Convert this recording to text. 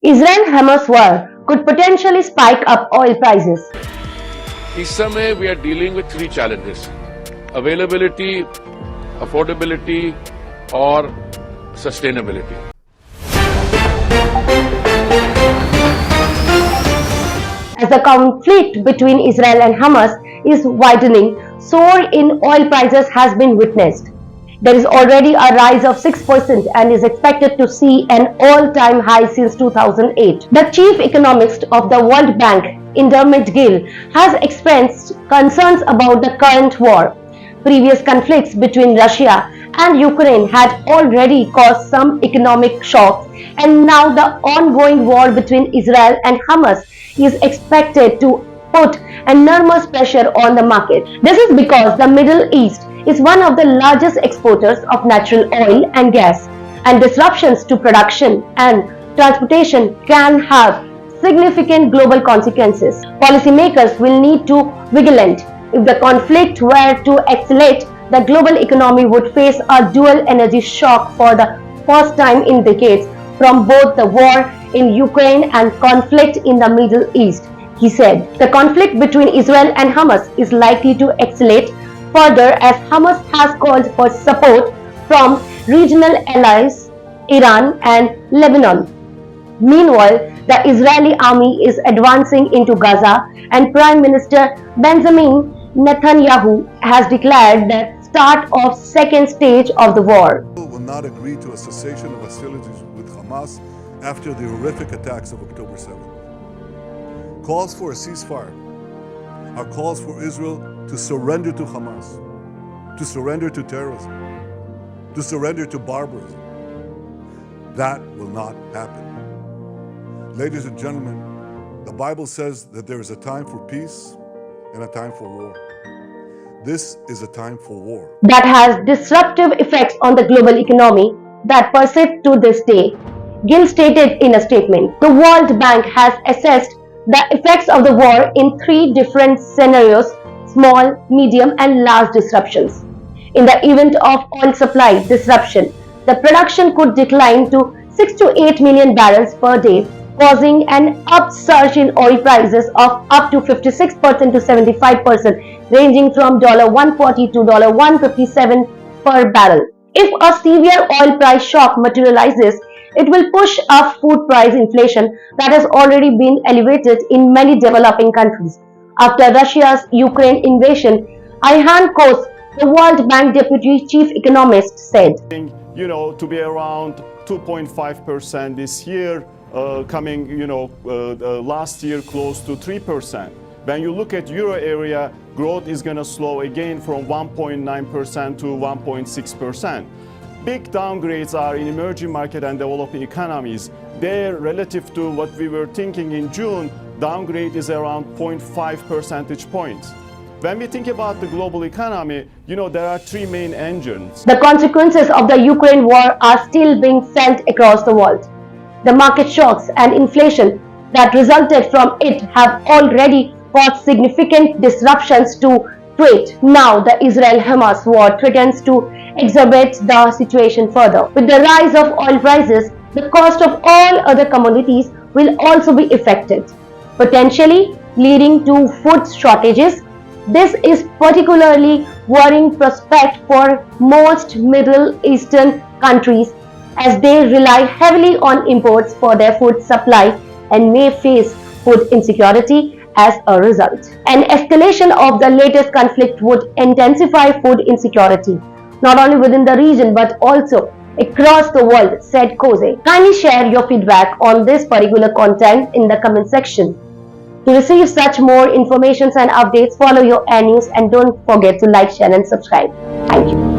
Israel-Hamas war could potentially spike up oil prices. इस समय we are dealing with three challenges: availability, affordability, और sustainability. As the conflict between Israel and Hamas is widening, soar in oil prices has been witnessed. There is already a rise of 6% and is expected to see an all-time high since 2008. The chief economist of the World Bank, Indermit Gill, has expressed concerns about the current war. Previous conflicts between Russia and Ukraine had already caused some economic shocks, and now the ongoing war between Israel and Hamas is expected to put enormous pressure on the market. This is because the Middle East is one of the largest exporters of natural oil and gas, and disruptions to production and transportation can have significant global consequences. Policymakers will need to be vigilant. If the conflict were to escalate, the global economy would face a dual energy shock for the first time in decades from both the war in Ukraine and conflict in the Middle East, he said. The conflict between Israel and Hamas is likely to escalate further as Hamas has called for support from regional allies Iran and Lebanon. Meanwhile, the Israeli army is advancing into Gaza, and Prime Minister Benjamin Netanyahu has declared the start of second stage of the war. Will not agree to a cessation of hostilities with Hamas after the horrific attacks of October 7th. Calls for a ceasefire are calls for Israel to surrender to Hamas, to surrender to terrorism, to surrender to barbarism. That will not happen. Ladies and gentlemen, the Bible says that there is a time for peace and a time for war. This is a time for war. That has disruptive effects on the global economy that persist to this day, Gill stated in a statement. The World Bank has assessed the effects of the war in three different scenarios: small, medium, and large disruptions. In the event of oil supply disruption, the production could decline to 6 to 8 million barrels per day, causing an upsurge in oil prices of up to 56% to 75%, ranging from $140 to $157 per barrel. If a severe oil price shock materializes, it will push up food price inflation that has already been elevated in many developing countries. After Russia's Ukraine invasion, Ayhan Kos, the World Bank Deputy Chief Economist, said, to be around 2.5% this year, coming, last year close to 3%. When you look at euro area, growth is going to slow again from 1.9% to 1.6%. Big downgrades are in emerging market and developing economies. There, relative to what we were thinking in June, downgrade is around 0.5 percentage points. When we think about the global economy, there are three main engines. The consequences of the Ukraine war are still being felt across the world. The market shocks and inflation that resulted from it have already caused significant disruptions to trade. Now, the Israel-Hamas war threatens to exacerbate the situation further. With the rise of oil prices, the cost of all other commodities will also be affected, potentially leading to food shortages. This is particularly worrying prospect for most Middle Eastern countries, as they rely heavily on imports for their food supply and may face food insecurity as a result. An escalation of the latest conflict would intensify food insecurity, not only within the region but also across the world, said Kose. Kindly share your feedback on this particular content in the comment section. To receive such more information and updates, follow your news and don't forget to like, share and subscribe. Thank you.